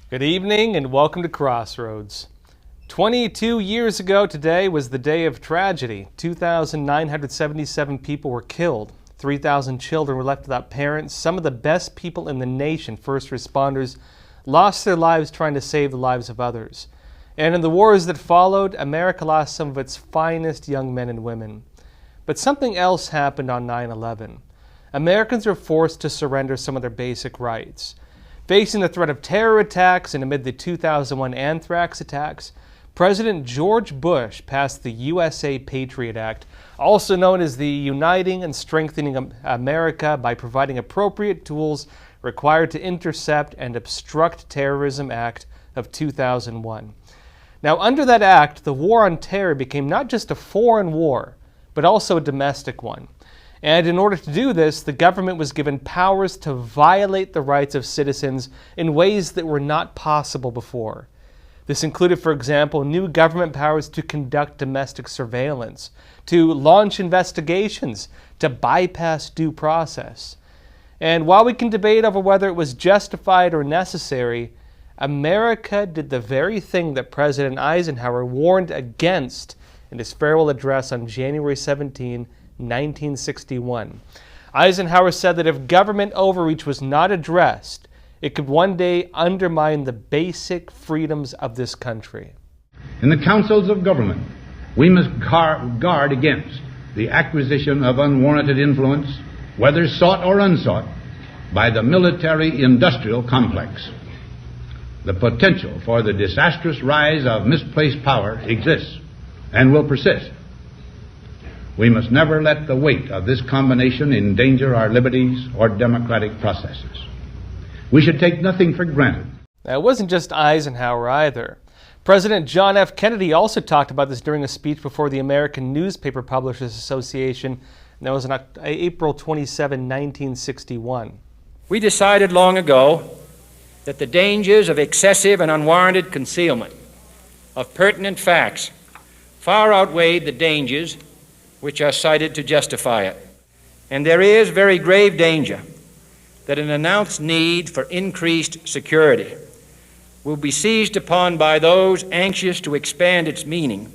Good evening and welcome to Crossroads. 22 years ago today was the day of tragedy. 2,977 people were killed. 3,000 children were left without parents. Some of the best people in the nation, first responders, lost their lives trying to save the lives of others. And in the wars that followed, America lost some of its finest young men and women. But something else happened on 9/11. Americans were forced to surrender some of their basic rights. Facing the threat of terror attacks and amid the 2001 anthrax attacks, President George Bush passed the USA PATRIOT Act, also known as the Uniting and Strengthening America by Providing Appropriate Tools Required to Intercept and Obstruct Terrorism Act of 2001. Now, under that act, the war on terror became not just a foreign war, but also a domestic one. And in order to do this, the government was given powers to violate the rights of citizens in ways that were not possible before. This included, for example, new government powers to conduct domestic surveillance, to launch investigations, to bypass due process. And while we can debate over whether it was justified or necessary, America did the very thing that President Eisenhower warned against in his farewell address on January 17, 1961. Eisenhower said that if government overreach was not addressed, it could one day undermine the basic freedoms of this country. In the councils of government, we must guard against the acquisition of unwarranted influence, whether sought or unsought, by the military-industrial complex. The potential for the disastrous rise of misplaced power exists and will persist. We must never let the weight of this combination endanger our liberties or democratic processes. We should take nothing for granted. Now, it wasn't just Eisenhower either. President John F. Kennedy also talked about this during a speech before the American Newspaper Publishers Association, and that was on April 27, 1961. We decided long ago that the dangers of excessive and unwarranted concealment of pertinent facts far outweighed the dangers which are cited to justify it. And there is very grave danger that an announced need for increased security will be seized upon by those anxious to expand its meaning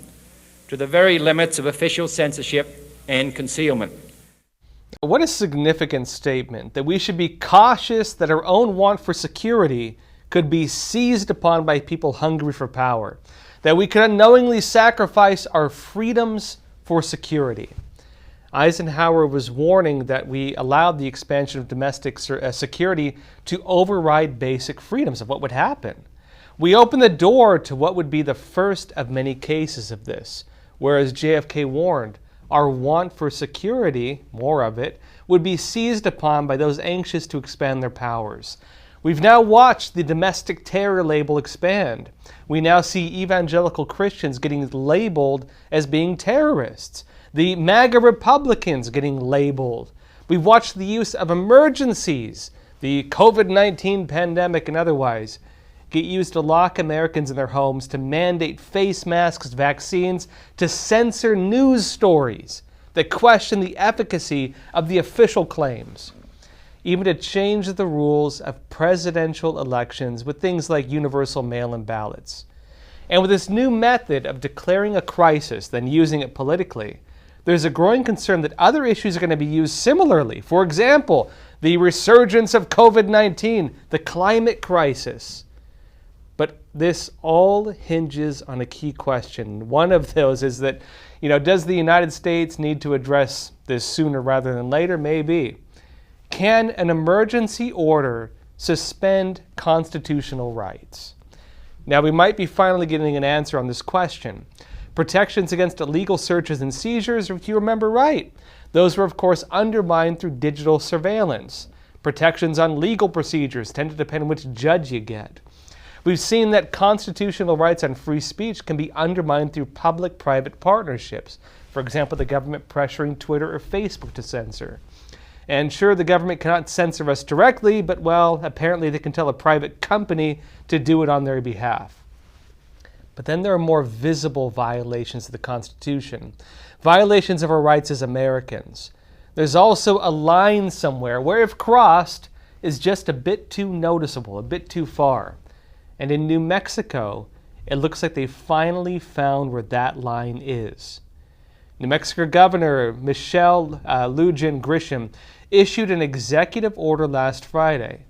to the very limits of official censorship and concealment. What a significant statement, that we should be cautious that our own want for security could be seized upon by people hungry for power, that we could unknowingly sacrifice our freedoms for security. Eisenhower was warning that we allowed the expansion of domestic security to override basic freedoms of what would happen. We opened the door to what would be the first of many cases of this, whereas JFK warned our want for security, more of it, would be seized upon by those anxious to expand their powers. We've now watched the domestic terror label expand. We now see evangelical Christians getting labeled as being terrorists. The MAGA Republicans getting labeled. We've watched the use of emergencies, the COVID-19 pandemic and otherwise, get used to lock Americans in their homes, to mandate face masks, vaccines, to censor news stories that question the efficacy of the official claims, even to change the rules of presidential elections with things like universal mail-in ballots. And with this new method of declaring a crisis, then using it politically, there's a growing concern that other issues are going to be used similarly. For example, the resurgence of COVID-19, the climate crisis. But this all hinges on a key question. One of those is that, does the United States need to address this sooner rather than later? Maybe. Can an emergency order suspend constitutional rights? Now, we might be finally getting an answer on this question. Protections against illegal searches and seizures, if you remember right, those were, of course, undermined through digital surveillance. Protections on legal procedures tend to depend on which judge you get. We've seen that constitutional rights on free speech can be undermined through public-private partnerships. For example, the government pressuring Twitter or Facebook to censor. And sure, the government cannot censor us directly, but well, apparently they can tell a private company to do it on their behalf. But then there are more visible violations of the Constitution, violations of our rights as Americans. There's also a line somewhere where, if crossed, is just a bit too noticeable, a bit too far. And in New Mexico, it looks like they finally found where that line is. New Mexico Governor Michelle Lujan Grisham issued an executive order last Friday.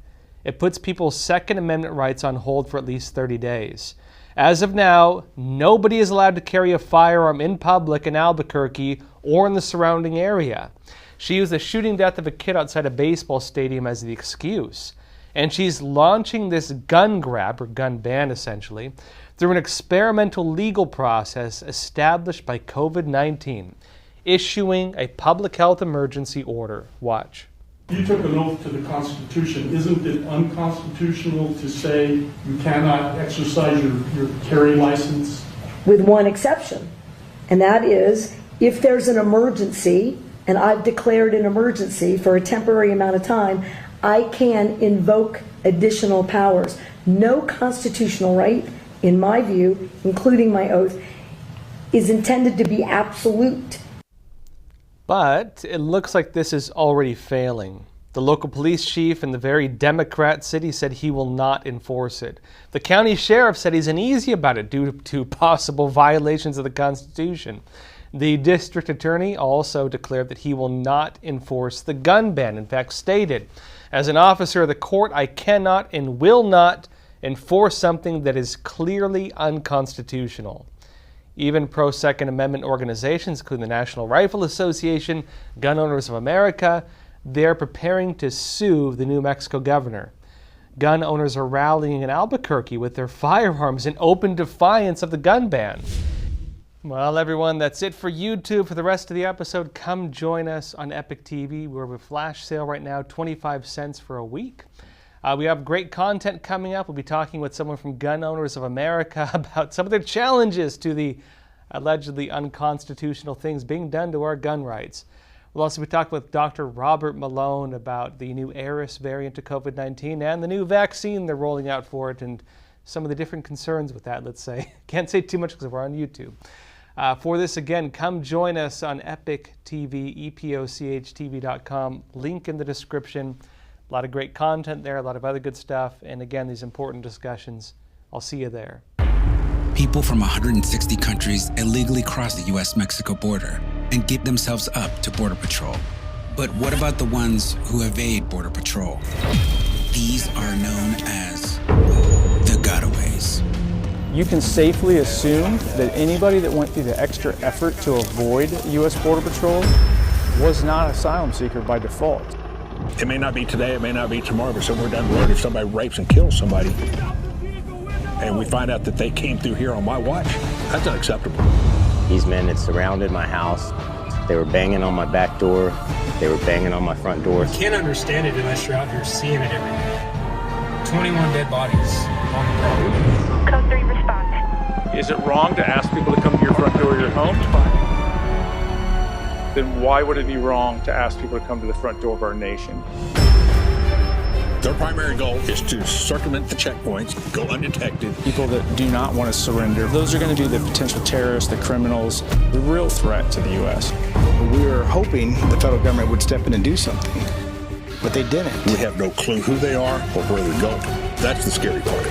It puts people's Second Amendment rights on hold for at least 30 days. As of now, nobody is allowed to carry a firearm in public in Albuquerque or in the surrounding area. She used the shooting death of a kid outside a baseball stadium as the excuse. And she's launching this gun grab, or gun ban essentially, through an experimental legal process established by COVID-19, issuing a public health emergency order. Watch. You took an oath to the Constitution. Isn't it unconstitutional to say you cannot exercise your carry license? With one exception, and that is if there's an emergency, and I've declared an emergency for a temporary amount of time, I can invoke additional powers. No constitutional right, in my view, including my oath, is intended to be absolute. But it looks like this is already failing. The local police chief in the very Democrat city said he will not enforce it. The county sheriff said he's uneasy about it due to possible violations of the Constitution. The district attorney also declared that he will not enforce the gun ban. In fact, stated, "As an officer of the court, I cannot and will not enforce something that is clearly unconstitutional." Even pro-Second Amendment organizations, including the National Rifle Association, Gun Owners of America, they're preparing to sue the New Mexico governor. Gun owners are rallying in Albuquerque with their firearms in open defiance of the gun ban. Well, everyone, that's it for YouTube. For the rest of the episode, come join us on Epic TV. We're with a flash sale right now, 25 cents for a week. We have great content coming up. We'll be talking with someone from Gun Owners of America about some of their challenges to the allegedly unconstitutional things being done to our gun rights. We'll also be talking with Dr. Robert Malone about the new Eris variant of COVID-19 and the new vaccine they're rolling out for it and some of the different concerns with that, let's say. Can't say too much because we're on YouTube. For this, again, come join us on Epic TV, epochtv.com. Link in the description. A lot of great content there, a lot of other good stuff, and again, these important discussions. I'll see you there. People from 160 countries illegally cross the U.S.-Mexico border and give themselves up to Border Patrol. But what about the ones who evade Border Patrol? These are known as the gotaways. You can safely assume that anybody that went through the extra effort to avoid U.S. Border Patrol was not an asylum seeker by default. It may not be today, it may not be tomorrow, but somewhere down the road, if somebody rapes and kills somebody, and we find out that they came through here on my watch, that's unacceptable. These men had surrounded my house. They were banging on my back door. They were banging on my front door. You can't understand it unless you're out here seeing it every day. 21 dead bodies on the property. Code 3 response. Is it wrong to ask people to come to your front door of your home? Then why would it be wrong to ask people to come to the front door of our nation? Their primary goal is to circumvent the checkpoints, go undetected. People that do not want to surrender, those are going to be the potential terrorists, the criminals, the real threat to the U.S. We were hoping the federal government would step in and do something, but they didn't. We have no clue who they are or where they're going. That's the scary part.